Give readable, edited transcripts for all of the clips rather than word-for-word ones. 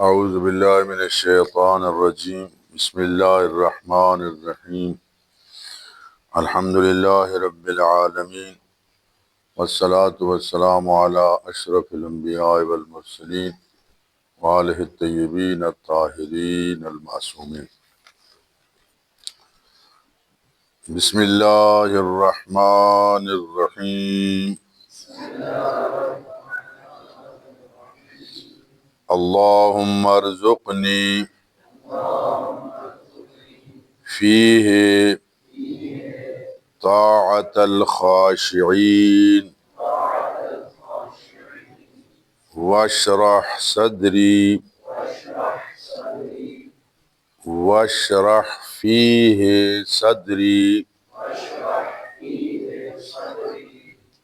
اعوذ باللہ من الشیطان الرجیم بسم اللہ الرحمن الرحیم الحمد للہ رب العالمین والصلاة والسلام علی اشرف الانبیاء والمرسلین وآلہ الطیبین الطاہرین المعصومین۔ بسم اللہ الرحمن الرحیم۔ اللہم ارزقنی فیہ طاعت الخاشعین واشرح صدری واشرح فیہ صدری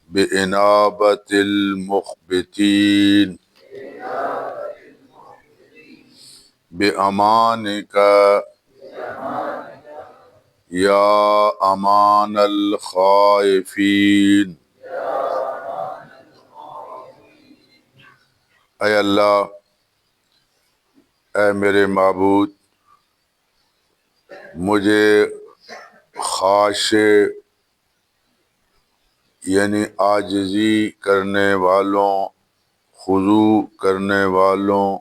بإنابت المخبتین بأمانک یا امان الخائفین۔ اے اللہ، اے میرے معبود، مجھے خاشع یعنی عاجزی کرنے والوں، خضوع کرنے والوں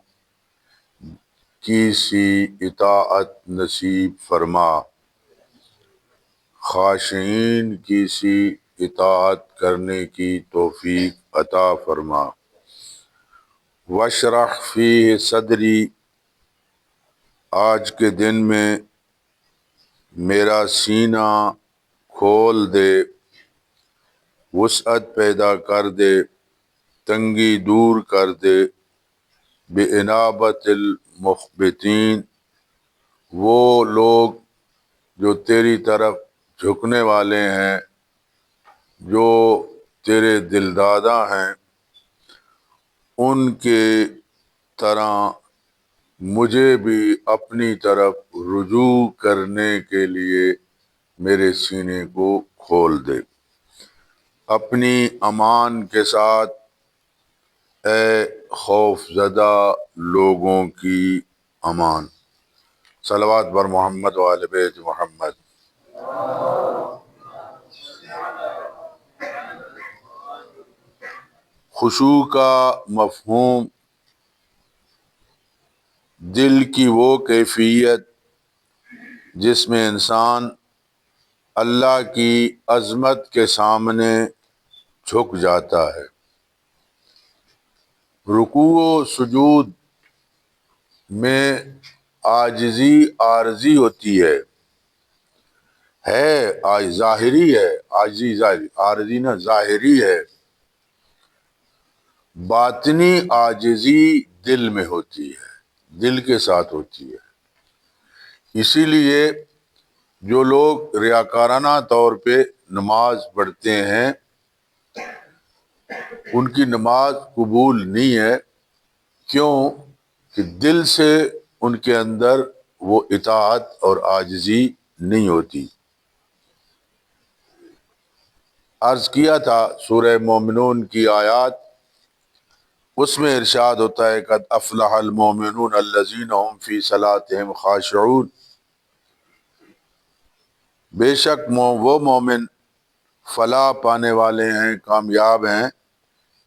کی سی اطاعت نصیب فرما، خاشعین کی سی اطاعت کرنے کی توفیق عطا فرما۔ واشرح فیہ صدری، آج کے دن میں میرا سینہ کھول دے، وسعت پیدا کر دے، تنگی دور کر دے۔ بإنابت المخبتین، وہ لوگ جو تیری طرف جھکنے والے ہیں، جو تیرے دلدادہ ہیں، ان کے طرح مجھے بھی اپنی طرف رجوع کرنے کے لیے میرے سینے کو کھول دے۔ اپنی امان کے ساتھ اے خوف زدہ لوگوں کی امان۔ صلوات بر محمد و آل بیت محمد۔ خشوع کا مفہوم دل کی وہ کیفیت جس میں انسان اللہ کی عظمت کے سامنے جھک جاتا ہے۔ رکوع و سجود میں عاجزی عارضی ہوتی ہے ظاہری ہے، عاجزی ظاہری، عارضی نہ ظاہری ہے۔ باطنی عاجزی دل میں ہوتی ہے، دل کے ساتھ ہوتی ہے۔ اسی لیے جو لوگ ریاکارانہ طور پہ نماز پڑھتے ہیں ان کی نماز قبول نہیں ہے۔ کیوں؟ کہ دل سے ان کے اندر وہ اطاعت اور عاجزی نہیں ہوتی۔ عرض کیا تھا سورہ مومنون کی آیات، اس میں ارشاد ہوتا ہے قد افلح المومنون الذین هم فی صلاتهم خاشعون، بے شک وہ مومن فلاح پانے والے ہیں، کامیاب ہیں،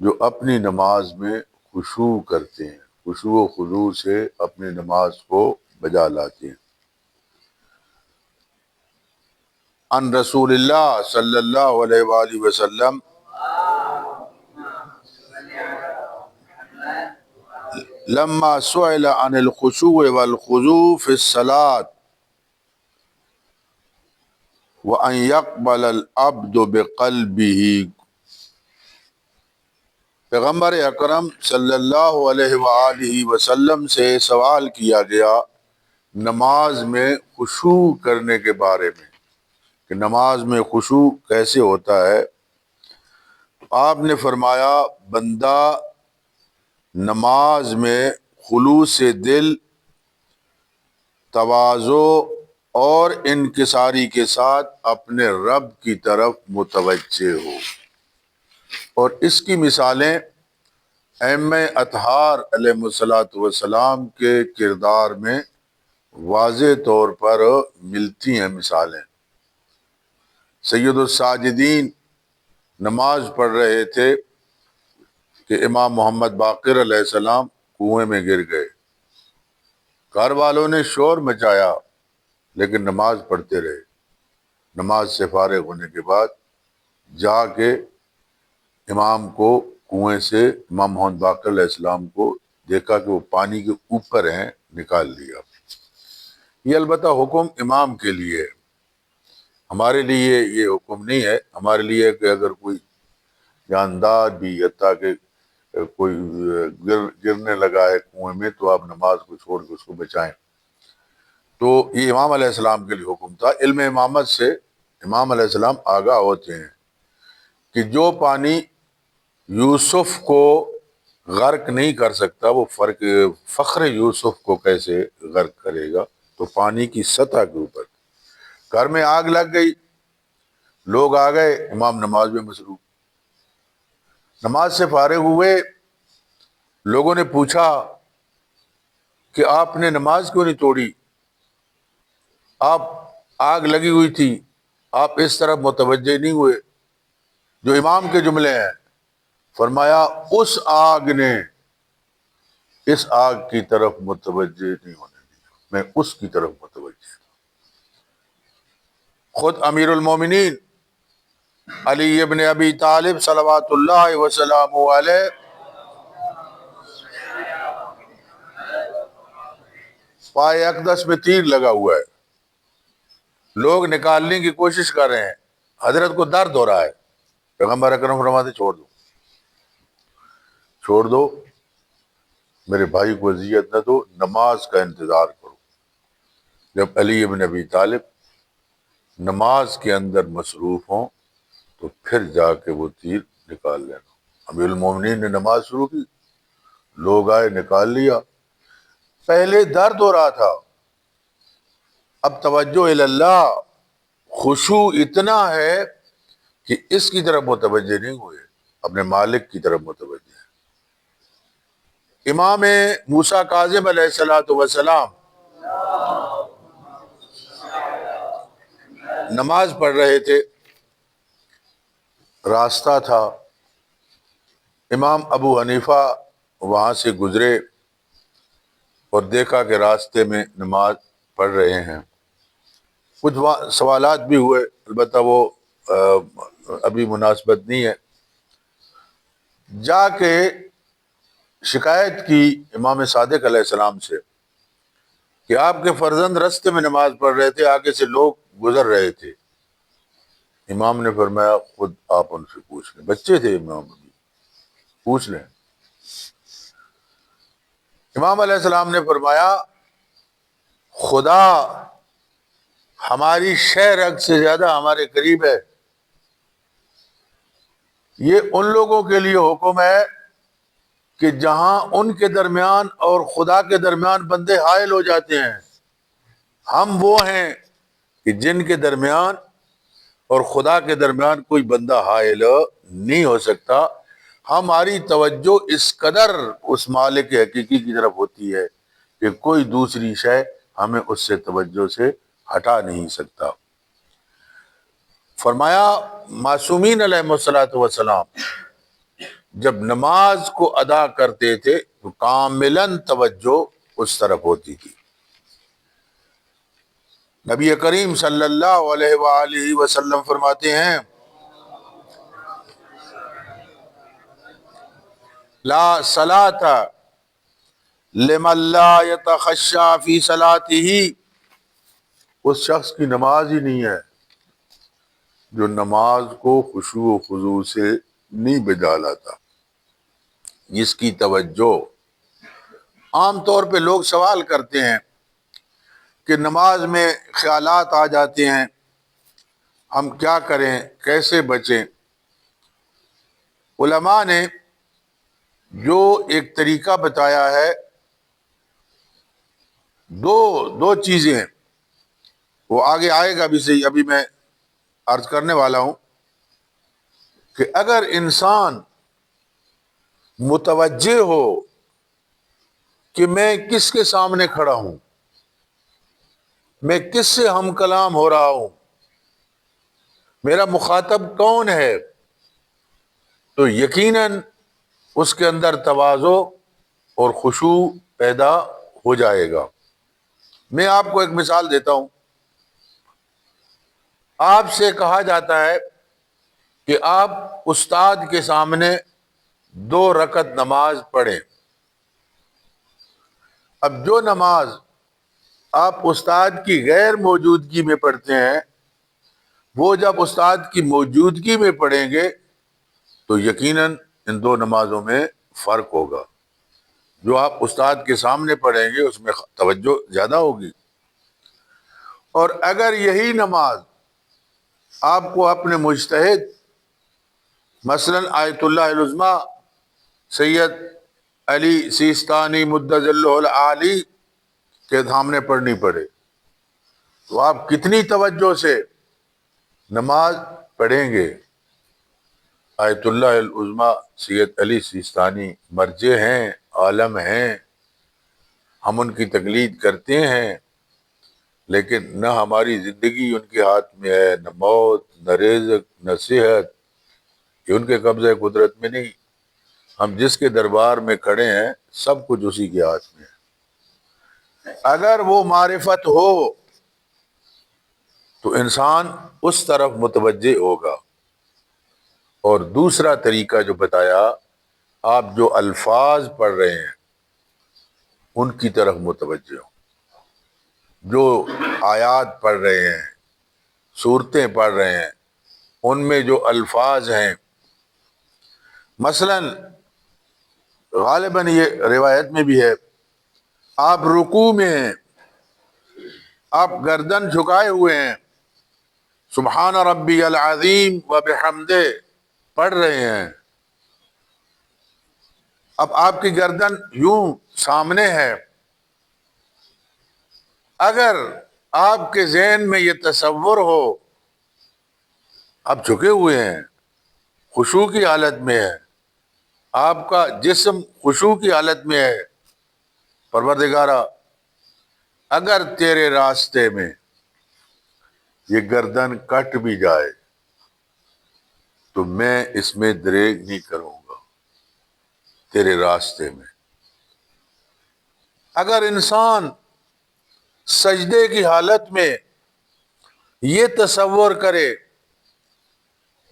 جو اپنی نماز میں خشوع کرتے ہیں، خشوع و خضوع سے اپنی نماز کو بجا لاتے ہیں۔ ان رسول اللہ صلی اللہ علیہ وآلہ وسلم لما سئل عن الخشوع والخضوع في الصلاة وأن يقبل العبد بقلبه، پیغمبر اکرم صلی اللہ علیہ وآلہ وسلم سے سوال کیا گیا نماز میں خشوع کرنے کے بارے میں کہ نماز میں خشوع کیسے ہوتا ہے۔ تو آپ نے فرمایا بندہ نماز میں خلوص دل، تواضع اور انکساری کے ساتھ اپنے رب کی طرف متوجہ ہو۔ اور اس کی مثالیں ائمہ اطہار علیہ الصلوۃ والسلام کے کردار میں واضح طور پر ملتی ہیں مثالیں۔ سید الساجدین نماز پڑھ رہے تھے کہ امام محمد باقر علیہ السلام کنویں میں گر گئے۔ گھر والوں نے شور مچایا لیکن نماز پڑھتے رہے۔ نماز سے فارغ ہونے کے بعد جا کے امام کو کنویں سے امام محمد باقر علیہ السلام کو دیکھا کہ وہ پانی کے اوپر ہیں، نکال لیا۔ یہ البتہ حکم امام کے لیے ہے، ہمارے لیے یہ حکم نہیں ہے۔ ہمارے لیے کہ اگر کوئی جاندار بھی حتیٰ کہ کوئی گرنے لگا ہے کنویں میں تو آپ نماز کو چھوڑ کے اس کو بچائیں۔ تو یہ امام علیہ السلام کے لیے حکم تھا۔ علم امامت سے امام علیہ السلام آگاہ ہوتے ہیں کہ جو پانی یوسف کو غرق نہیں کر سکتا وہ فخر یوسف کو کیسے غرق کرے گا۔ تو پانی کی سطح کے اوپر گھر میں آگ لگ گئی، لوگ آ گئے، امام نماز میں مصروف۔ نماز سے فارغ ہوئے، لوگوں نے پوچھا کہ آپ نے نماز کیوں نہیں توڑی؟ آپ آگ لگی ہوئی تھی، آپ اس طرف متوجہ نہیں ہوئے۔ جو امام کے جملے ہیں، فرمایا اس آگ نے اس آگ کی طرف متوجہ نہیں ہونے دیا، میں اس کی طرف متوجہ تھا۔ خود امیر المومنین علی ابن ابی طالب صلوات اللہ وسلام علیہ پائے اقدس میں تیر لگا ہوا ہے، لوگ نکالنے کی کوشش کر رہے ہیں، حضرت کو درد ہو رہا ہے، پیغمبر اکرم فرماتے چھوڑ دو، چھوڑ دو، میرے بھائی کو اذیت نہ دو، نماز کا انتظار کرو۔ جب علی ابن ابی طالب نماز کے اندر مصروف ہوں تو پھر جا کے وہ تیر نکال لینا۔ امیر المومنین نے نماز شروع کی، لوگ آئے، نکال لیا۔ پہلے درد ہو رہا تھا، اب توجہ اللہ، خشوع اتنا ہے کہ اس کی طرف متوجہ نہیں ہوئے، اپنے مالک کی طرف متوجہ ہے۔ امام موسیٰ کاظم علیہ الصلوۃ والسلام نماز پڑھ رہے تھے، راستہ تھا، امام ابو حنیفہ وہاں سے گزرے اور دیکھا کہ راستے میں نماز پڑھ رہے ہیں۔ کچھ سوالات بھی ہوئے، البتہ وہ ابھی مناسبت نہیں ہے۔ جا کے شکایت کی امام صادق علیہ السلام سے کہ آپ کے فرزند راستے میں نماز پڑھ رہے تھے، آگے سے لوگ گزر رہے تھے۔ امام نے فرمایا خود آپ ان سے پوچھ لیں، بچے تھے امام ابھی، پوچھ لیں۔ امام علیہ السلام نے فرمایا خدا ہماری شہ رگ سے زیادہ ہمارے قریب ہے، یہ ان لوگوں کے لیے حکم ہے کہ جہاں ان کے درمیان اور خدا کے درمیان بندے حائل ہو جاتے ہیں، ہم وہ ہیں کہ جن کے درمیان اور خدا کے درمیان کوئی بندہ حائل نہیں ہو سکتا۔ ہماری توجہ اس قدر اس مالک حقیقی کی طرف ہوتی ہے کہ کوئی دوسری شے ہمیں اس سے توجہ سے ہٹا نہیں سکتا۔ فرمایا معصومین علیہ الصلوۃ والسلام جب نماز کو ادا کرتے تھے تو کاملاً توجہ اس طرف ہوتی تھی۔ نبی کریم صلی اللہ علیہ وآلہ وسلم فرماتے ہیں لا صلاۃ لمن لا یتخشی فی صلاتہ، اس شخص کی نماز ہی نہیں ہے جو نماز کو خشوع و خضوع سے نہیں بجا لاتا، جس کی توجہ عام طور پہ لوگ سوال کرتے ہیں کہ نماز میں خیالات آ جاتے ہیں، ہم کیا کریں، کیسے بچیں؟ علماء نے جو ایک طریقہ بتایا ہے، دو چیزیں ہیں، وہ آگے آئے گا بھی صحیح، ابھی میں عرض کرنے والا ہوں کہ اگر انسان متوجہ ہو کہ میں کس کے سامنے کھڑا ہوں، میں کس سے ہم کلام ہو رہا ہوں، میرا مخاطب کون ہے، تو یقیناً اس کے اندر تواضع اور خشوع پیدا ہو جائے گا۔ میں آپ کو ایک مثال دیتا ہوں۔ آپ سے کہا جاتا ہے کہ آپ استاد کے سامنے 2 رکعت نماز پڑھیں۔ اب جو نماز آپ استاد کی غیر موجودگی میں پڑھتے ہیں، وہ جب استاد کی موجودگی میں پڑھیں گے تو یقیناً ان 2 نمازوں میں فرق ہوگا۔ جو آپ استاد کے سامنے پڑھیں گے اس میں توجہ زیادہ ہوگی، اور اگر یہی نماز آپ کو اپنے مجتہد مثلا آیت اللہ العظمی سید علی سیستانی مدظ اللہ العالی کے سامنے پڑھنی پڑے، تو آپ کتنی توجہ سے نماز پڑھیں گے۔ آیت اللہ العظمی سید علی سیستانی مرجع ہیں، عالم ہیں، ہم ان کی تقلید کرتے ہیں، لیکن نہ ہماری زندگی ان کے ہاتھ میں ہے، نہ موت، نہ رزق، نہ صحت، یہ ان کے قبضہ قدرت میں نہیں۔ ہم جس کے دربار میں کھڑے ہیں سب کچھ اسی کے ہاتھ میں ہے۔ اگر وہ معرفت ہو تو انسان اس طرف متوجہ ہوگا۔ اور دوسرا طریقہ جو بتایا، آپ جو الفاظ پڑھ رہے ہیں ان کی طرف متوجہ ہوں، جو آیات پڑھ رہے ہیں، سورتیں پڑھ رہے ہیں، ان میں جو الفاظ ہیں، مثلا غالباً یہ روایت میں بھی ہے، آپ رکوع میں ہیں، آپ گردن جھکائے ہوئے ہیں، سبحان ربی العظیم و بحمدہ پڑھ رہے ہیں، اب آپ کی گردن یوں سامنے ہے۔ اگر آپ کے ذہن میں یہ تصور ہو، آپ جھکے ہوئے ہیں، خشوع کی حالت میں ہے، آپ کا جسم خشوع کی حالت میں ہے، پروردگارا اگر تیرے راستے میں یہ گردن کٹ بھی جائے تو میں اس میں دریغ نہیں کروں گا تیرے راستے میں۔ اگر انسان سجدے کی حالت میں یہ تصور کرے،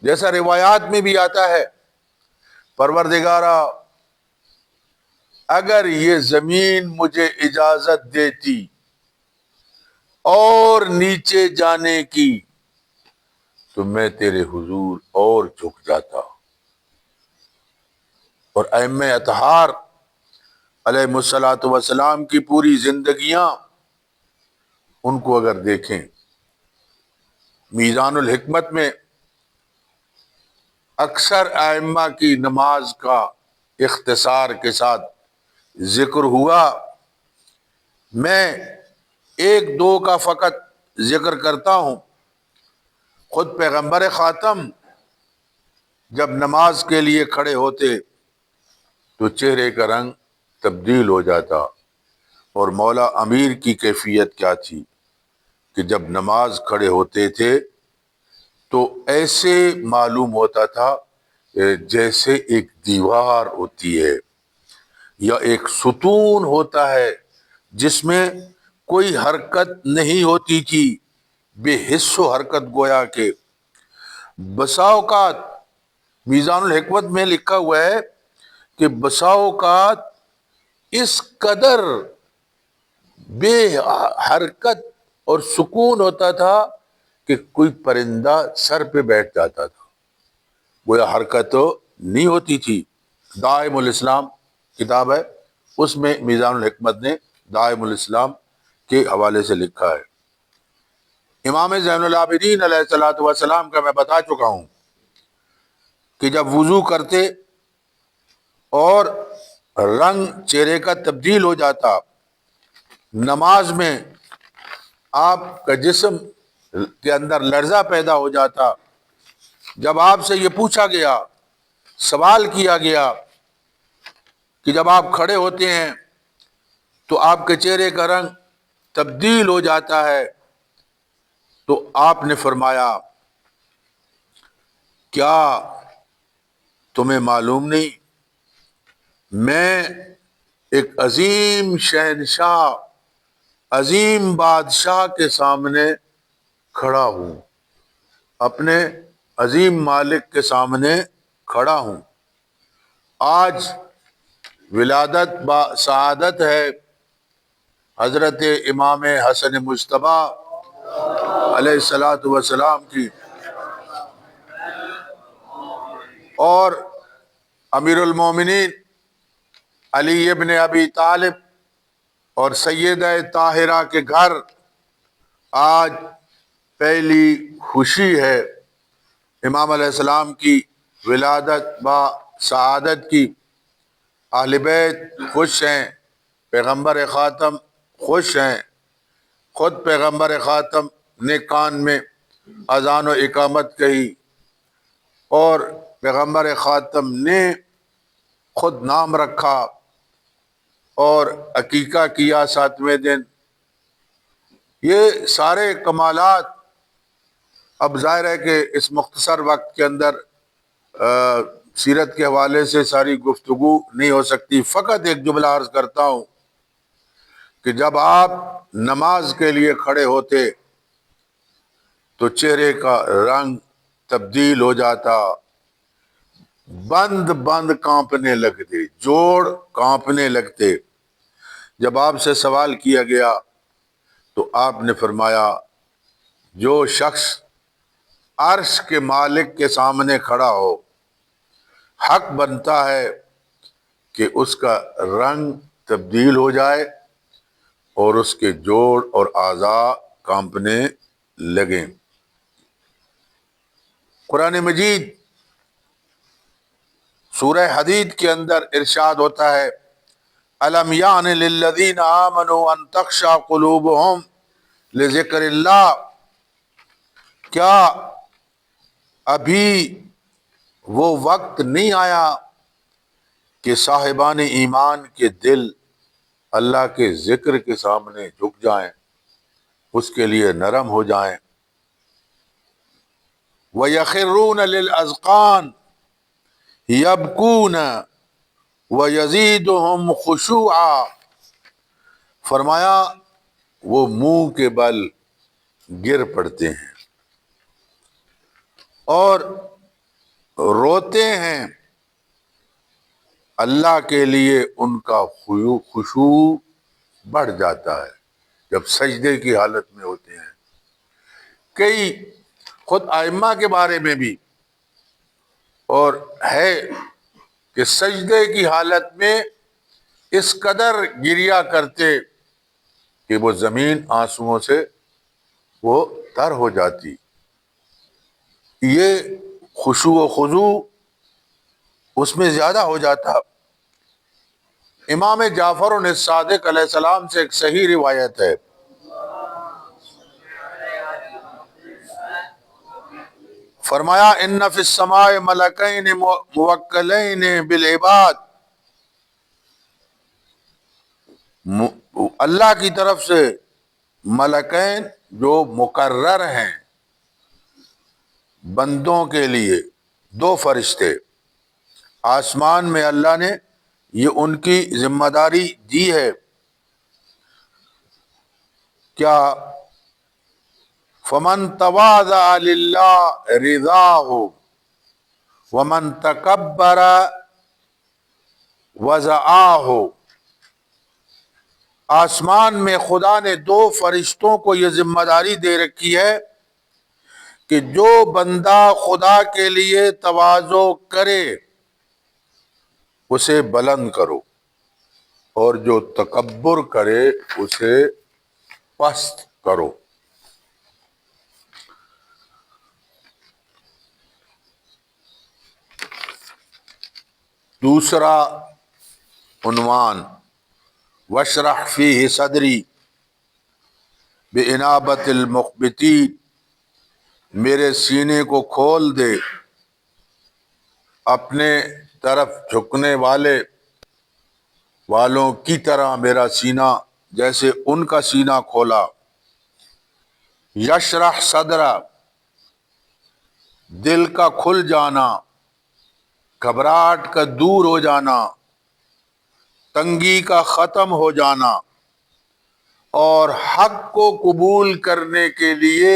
جیسا روایات میں بھی آتا ہے، پروردگارا اگر یہ زمین مجھے اجازت دیتی اور نیچے جانے کی تو میں تیرے حضور اور جھک جاتا۔ اور ائمہ اطہار علیہ الصلوۃ والسلام کی پوری زندگیاں ان کو اگر دیکھیں، میزان الحکمت میں اکثر ائمہ کی نماز کا اختصار کے ساتھ ذکر ہوا، میں 1-2 کا فقط ذکر کرتا ہوں۔ خود پیغمبر خاتم جب نماز کے لیے کھڑے ہوتے تو چہرے کا رنگ تبدیل ہو جاتا، اور مولا امیر کی کیفیت کیا تھی کہ جب نماز کھڑے ہوتے تھے تو ایسے معلوم ہوتا تھا جیسے ایک دیوار ہوتی ہے یا ایک ستون ہوتا ہے جس میں کوئی حرکت نہیں ہوتی تھی، بے حس و حرکت گویا کہ۔ بسا اوقات میزان الحکمت میں لکھا ہوا ہے کہ بسا اوقات اس قدر بے حرکت اور سکون ہوتا تھا کہ کوئی پرندہ سر پہ بیٹھ جاتا تھا، گویا حرکت نہیں ہوتی تھی۔ دائم الاسلام کتاب ہے، اس میں میزان الحکمت نے دائم الاسلام کے حوالے سے لکھا ہے۔ امام زین العابدین علیہ الصلوۃ والسلام کا میں بتا چکا ہوں کہ جب وضو کرتے اور رنگ چہرے کا تبدیل ہو جاتا، نماز میں آپ کا جسم کے اندر لرزہ پیدا ہو جاتا۔ جب آپ سے یہ پوچھا گیا، سوال کیا گیا کہ جب آپ کھڑے ہوتے ہیں تو آپ کے چہرے کا رنگ تبدیل ہو جاتا ہے. تو آپ نے فرمایا کیا تمہیں معلوم نہیں میں ایک عظیم شہنشاہ، عظیم بادشاہ کے سامنے کھڑا ہوں، اپنے عظیم مالک کے سامنے کھڑا ہوں. آج ولادت با سعادت ہے حضرت امام حسن مجتبیٰ علیہ الصلاۃ والسلام کی، اور امیر المومنین علی ابن ابی طالب اور سیدہ طاہرہ کے گھر آج پہلی خوشی ہے امام علیہ السلام کی ولادت با سعادت کی. اہل بیت خوش ہیں، پیغمبر خاتم خوش ہیں. خود پیغمبر خاتم نے کان میں اذان و اقامت کہی، اور پیغمبر خاتم نے خود نام رکھا اور عقیقہ کیا 7ویں دن. یہ سارے کمالات اب ظاہر ہے کہ اس مختصر وقت کے اندر سیرت کے حوالے سے ساری گفتگو نہیں ہو سکتی. فقط ایک جملہ عرض کرتا ہوں کہ جب آپ نماز کے لیے کھڑے ہوتے تو چہرے کا رنگ تبدیل ہو جاتا، بند بند کانپنے لگتے، جوڑ کانپنے لگتے. جب آپ سے سوال کیا گیا تو آپ نے فرمایا جو شخص عرش کے مالک کے سامنے کھڑا ہو، حق بنتا ہے کہ اس کا رنگ تبدیل ہو جائے اور اس کے جوڑ اور اعضاء کانپنے لگیں. قرآن مجید سورہ حدید کے اندر ارشاد ہوتا ہے الم یعن للذین آمنوا ان تخشع قلوبہم لذکر اللہ، کیا ابھی وہ وقت نہیں آیا کہ صاحبان ایمان کے دل اللہ کے ذکر کے سامنے جھک جائیں، اس کے لیے نرم ہو جائیں. وَيَخِرُّونَ لِلْأَذْقَانِ يَبْكُونَ وَيَزِيدُهُمْ خُشُوعًا، فرمایا وہ منہ کے بل گر پڑتے ہیں اور روتے ہیں. اللہ کے لیے ان کا خشوع بڑھ جاتا ہے جب سجدے کی حالت میں ہوتے ہیں. کئی خود ائمہ کے بارے میں بھی اور ہے کہ سجدے کی حالت میں اس قدر گریا کرتے کہ وہ زمین آنسوؤں سے وہ تر ہو جاتی. یہ خشوع و خضوع اس میں زیادہ ہو جاتا. امام جعفر الصادق علیہ السلام سے ایک صحیح روایت ہے، فرمایا ان فی السماء ملکین موکلین بالعباد، اللہ کی طرف سے ملکین جو مقرر ہیں بندوں کے لیے، 2 فرشتے آسمان میں اللہ نے یہ ان کی ذمہ داری دی ہے. کیا فمن تواضع للہ رضاہ ومن تکبر وضعاہ، آسمان میں خدا نے 2 فرشتوں کو یہ ذمہ داری دے رکھی ہے کہ جو بندہ خدا کے لیے تواضع کرے اسے بلند کرو، اور جو تکبر کرے اسے پست کرو. دوسرا عنوان واشرح فیہ صدری بانابۃ المخبتین، میرے سینے کو کھول دے اپنے طرف جھکنے والے والوں کی طرح میرا سینہ جیسے ان کا سینہ کھولا۔ یشرح صدرا، دل کا کھل جانا، گھبراہٹ کا دور ہو جانا، تنگی کا ختم ہو جانا، اور حق کو قبول کرنے کے لیے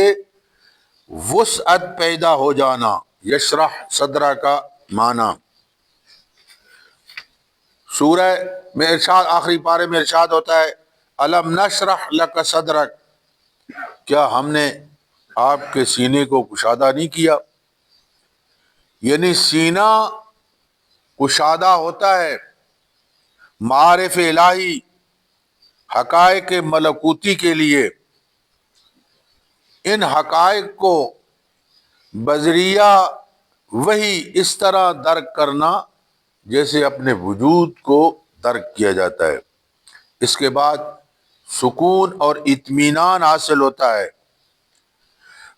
وسعت پیدا ہو جانا۔ یشرح صدرہ کا معنی سورہ میں ارشاد، آخری پارے میں ارشاد ہوتا ہے الم نشرح لک صدرک، کیا ہم نے آپ کے سینے کو کشادہ نہیں کیا؟ یعنی سینہ کشادہ ہوتا ہے معارف الہی، حقائق ملکوتی کے لیے۔ ان حقائق کو بذریعہ وہی اس طرح درک کرنا جیسے اپنے وجود کو درک کیا جاتا ہے۔ اس کے بعد سکون اور اطمینان حاصل ہوتا ہے۔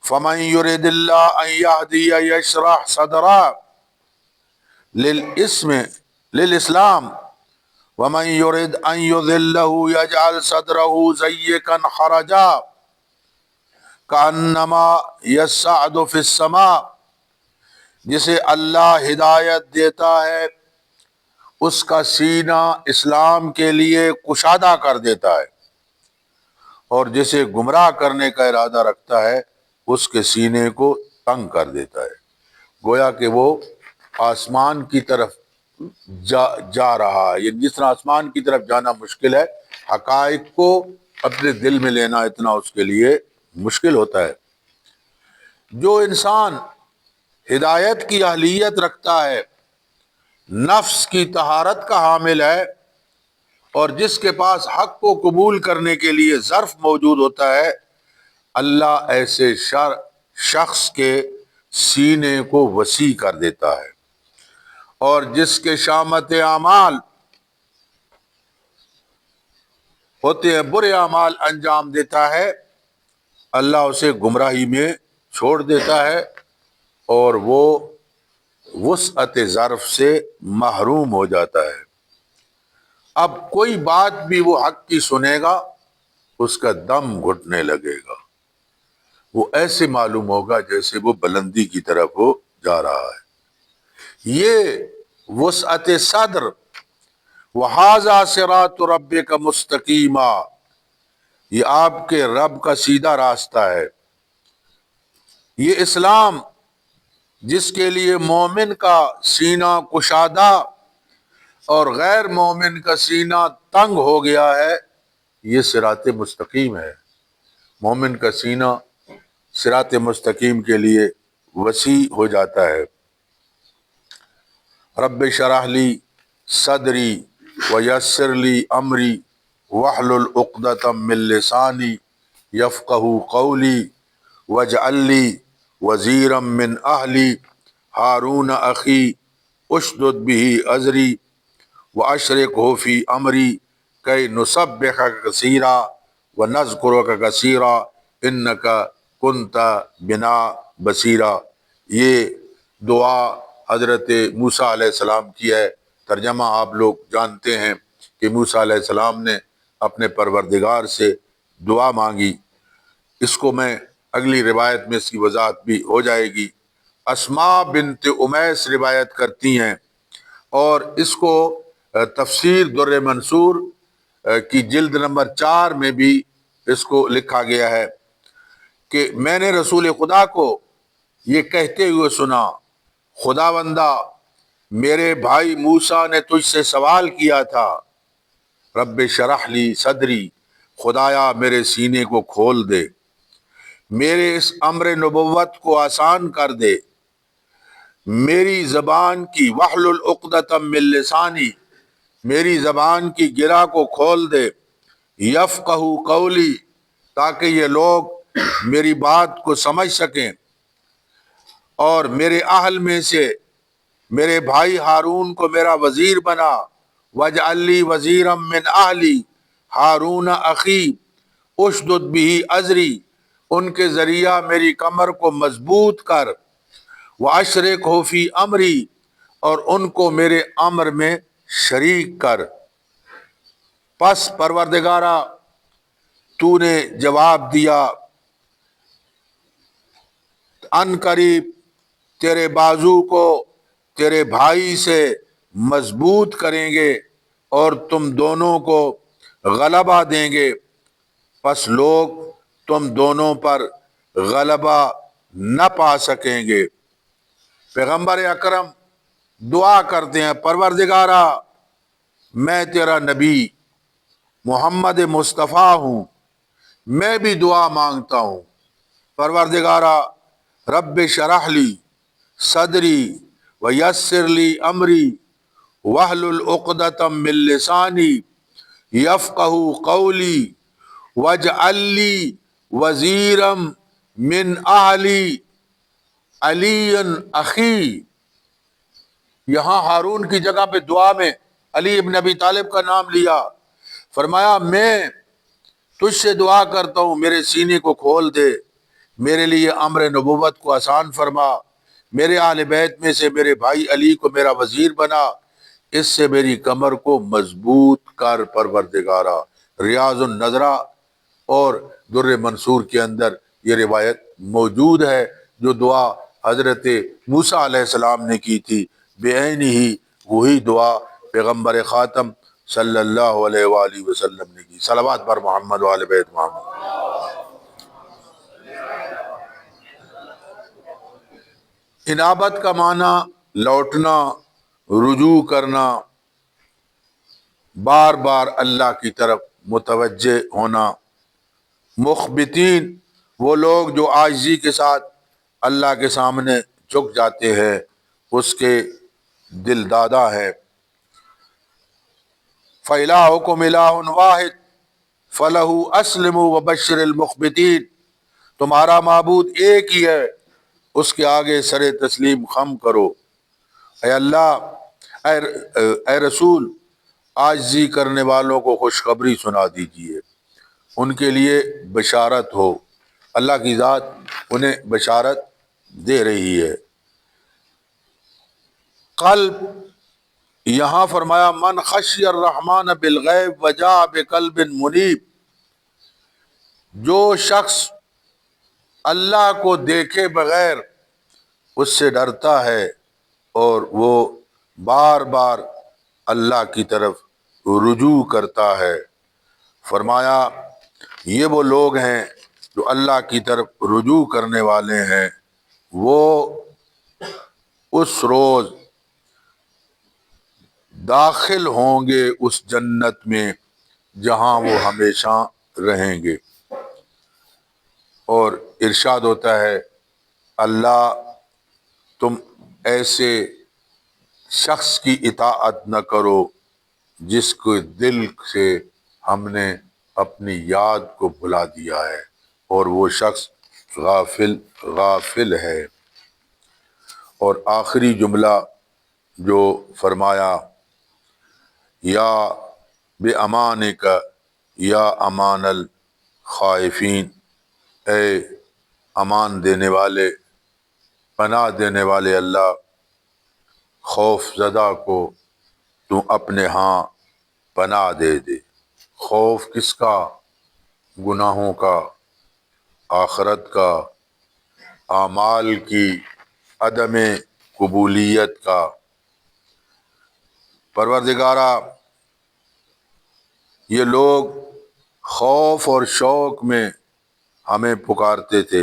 فَمَن يُرِدِ اللَّهُ أَن يَهْدِيَهُ يَشْرَحْ صَدْرَهُ للإسلام وَمَن يُرِدْ أَن يُضِلَّهُ يَجْعَلْ صَدْرَهُ ضَيِّقًا حَرَجًا كَأَنَّمَا يَصَّعَّدُ فِي السَّمَاءِ، جسے اللہ ہدایت دیتا ہے اس کا سینہ اسلام کے لیے کشادہ کر دیتا ہے، اور جسے گمراہ کرنے کا ارادہ رکھتا ہے اس کے سینے کو تنگ کر دیتا ہے۔ گویا کہ وہ آسمان کی طرف جا رہا ہے، یہ جس طرح آسمان کی طرف جانا مشکل ہے، حقائق کو اپنے دل میں لینا اتنا اس کے لیے مشکل ہوتا ہے۔ جو انسان ہدایت کی اہلیت رکھتا ہے، نفس کی طہارت کا حامل ہے، اور جس کے پاس حق کو قبول کرنے کے لیے ظرف موجود ہوتا ہے، اللہ ایسے شخص کے سینے کو وسیع کر دیتا ہے، اور جس کے شامت اعمال ہوتے ہیں، برے اعمال انجام دیتا ہے، اللہ اسے گمراہی میں چھوڑ دیتا ہے اور وہ وسعت ظرف سے محروم ہو جاتا ہے۔ اب کوئی بات بھی وہ حق کی سنے گا اس کا دم گھٹنے لگے گا، وہ ایسے معلوم ہوگا جیسے وہ بلندی کی طرف وہ جا رہا ہے۔ یہ وسعت صدر، وَهَذَا صِرَاطُ رَبِّكَ مُسْتَقِیمًا، یہ آپ کے رب کا سیدھا راستہ ہے۔ یہ اسلام جس کے لیے مومن کا سینہ کشادہ اور غیر مومن کا سینہ تنگ ہو گیا ہے، یہ صراط مستقیم ہے۔ مومن کا سینہ صراط مستقیم کے لیے وسیع ہو جاتا ہے۔ رب اشرح لی صدری ویسر لی امری واحلل عقدۃ من لسانی یفقہوا قولی واجعل لی وزیرا من اہلی ہارون اخی اشدد بہ ازری واشرکہ فی امری کی نسبحک کثیرا ونذکرک کثیرا انک کنت بنا بصیرا۔ یہ دعا حضرت موسیٰ علیہ السلام کی ہے۔ ترجمہ آپ لوگ جانتے ہیں کہ موسیٰ علیہ السلام نے اپنے پروردگار سے دعا مانگی۔ اس کو میں اگلی روایت میں اس کی وضاحت بھی ہو جائے گی۔ اسماء بنت امیس روایت کرتی ہیں، اور اس کو تفسیر در منصور کی جلد نمبر 4 میں بھی اس کو لکھا گیا ہے کہ میں نے رسول خدا کو یہ کہتے ہوئے سنا، خداوندہ میرے بھائی موسیٰ نے تجھ سے سوال کیا تھا، رب شرح لی صدری، خدایا میرے سینے کو کھول دے، میرے اس امر نبوت کو آسان کر دے، میری زبان کی واحلل عقدۃ من لسانی، میری زبان کی گرہ کو کھول دے، یفقہوا قولی، تاکہ یہ لوگ میری بات کو سمجھ سکیں، اور میرے اہل میں سے میرے بھائی ہارون کو میرا وزیر بنا، واجعل لی وزیرا من اہلی ہارون اخی اشدد بہ ازری، ان کے ذریعہ میری کمر کو مضبوط کر، واشرکہ فی امری، اور ان کو میرے امر میں شریک کر۔ پس پروردگارا تو نے جواب دیا ان قریب تیرے بازو کو تیرے بھائی سے مضبوط کریں گے اور تم دونوں کو غلبہ دیں گے، پس لوگ تم دونوں پر غلبہ نہ پا سکیں گے۔ پیغمبر اکرم دعا کرتے ہیں، پروردگارا میں تیرا نبی محمد مصطفیٰ ہوں، میں بھی دعا مانگتا ہوں، پروردگارا رب شرح لی صدری ویسر لی امری واحلل عقدۃ من لسانی یفقہوا قولی واجعل لی وزیرا من اہلی علی اخی۔ یہاں ہارون کی جگہ پہ دعا میں علی ابن ابی طالب کا نام لیا، فرمایا میں تجھ سے دعا کرتا ہوں میرے سینے کو کھول دے، میرے لیے امر نبوت کو آسان فرما، میرے اہل بیت میں سے میرے بھائی علی کو میرا وزیر بنا، اس سے میری کمر کو مضبوط کر پروردگارا۔ ریاض النظرہ اور در منصور کے اندر یہ روایت موجود ہے، جو دعا حضرت موسیٰ علیہ السلام نے کی تھی، بے عین ہی وہی دعا پیغمبر خاتم صلی اللہ علیہ وآلہ وسلم نے کی۔ صلوات پر محمد و آل بیت محمد۔ انابت کا معنی لوٹنا، رجوع کرنا، بار بار اللہ کی طرف متوجہ ہونا۔ مخبتین وہ لوگ جو عاجزی کے ساتھ اللہ کے سامنے جھک جاتے ہیں، اس کے دل دادا ہے۔ فَإِلَٰهُكُمْ إِلَٰهٌ وَاحِدٌ فَلَهُ أَسْلِمُوا وَبَشِّرِ الْمُخْبِتِينَ، تمہارا معبود ایک ہی ہے، اس کے آگے سر تسلیم خم کرو۔ اے اللہ، اے رسول، عاجزی کرنے والوں کو خوشخبری سنا دیجئے، ان کے لیے بشارت ہو، اللہ کی ذات انہیں بشارت دے رہی ہے۔ قلب یہاں فرمایا من خشی الرحمن بالغیب وجاء بقلب منیب، جو شخص اللہ کو دیکھے بغیر اس سے ڈرتا ہے اور وہ بار بار اللہ کی طرف رجوع کرتا ہے۔ فرمایا یہ وہ لوگ ہیں جو اللہ کی طرف رجوع کرنے والے ہیں، وہ اس روز داخل ہوں گے اس جنت میں جہاں وہ ہمیشہ رہیں گے۔ اور ارشاد ہوتا ہے اللہ تم ایسے شخص کی اطاعت نہ کرو جس کو دل سے ہم نے اپنی یاد کو بھلا دیا ہے، اور وہ شخص غافل ہے۔ اور آخری جملہ جو فرمایا یا بے امانک یا امان الخائفین، اے امان دینے والے، پناہ دینے والے اللہ، خوف زدہ کو تو اپنے ہاں پناہ دے دے۔ خوف کس کا؟ گناہوں کا، آخرت کا، اعمال کی عدم قبولیت کا۔ پروردگارا یہ لوگ خوف اور شوق میں ہمیں پکارتے تھے،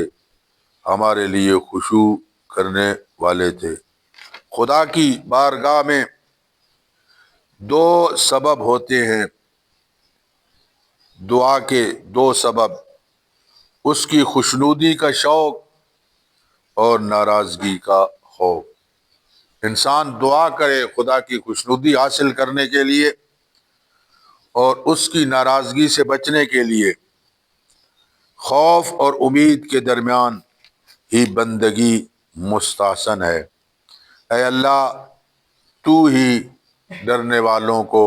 ہمارے لیے خشوع کرنے والے تھے۔ خدا کی بارگاہ میں دو سبب ہوتے ہیں، دعا کے دو سبب، اس کی خوشنودی کا شوق اور ناراضگی کا خوف۔ انسان دعا کرے خدا کی خوشنودی حاصل کرنے کے لیے اور اس کی ناراضگی سے بچنے کے لیے۔ خوف اور امید کے درمیان ہی بندگی مستحسن ہے۔ اے اللہ تو ہی ڈرنے والوں کو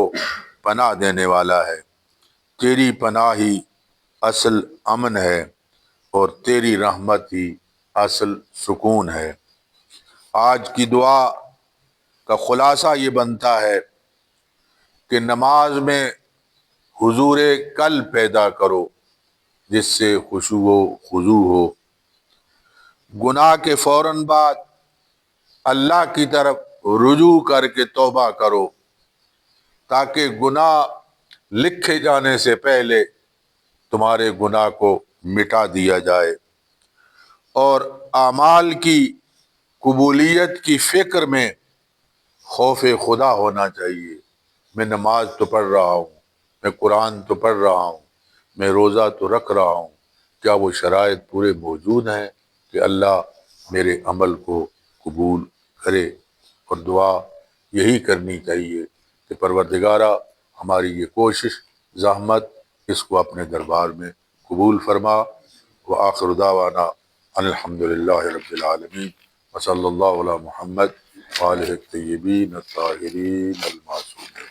پناہ دینے والا ہے، تیری پناہ ہی اصل امن ہے اور تیری رحمت ہی اصل سکون ہے۔ آج کی دعا کا خلاصہ یہ بنتا ہے کہ نماز میں حضور قلب پیدا کرو جس سے خشوع و خضوع ہو۔ گناہ کے فوراً بعد اللہ کی طرف رجوع کر کے توبہ کرو تاکہ گناہ لکھے جانے سے پہلے تمہارے گناہ کو مٹا دیا جائے، اور اعمال کی قبولیت کی فکر میں خوف خدا ہونا چاہیے۔ میں نماز تو پڑھ رہا ہوں، میں قرآن تو پڑھ رہا ہوں، میں روزہ تو رکھ رہا ہوں، کیا وہ شرائط پورے موجود ہیں کہ اللہ میرے عمل کو قبول کرے؟ اور دعا یہی کرنی چاہیے کہ پروردگارہ ہماری یہ کوشش زحمت اس کو اپنے دربار میں قبول فرما۔ وآخر دعوانا ان الحمدللہ رب العالمین وصلی اللہ علی محمد وآلہ الطیبین الطاہرین المعصومین۔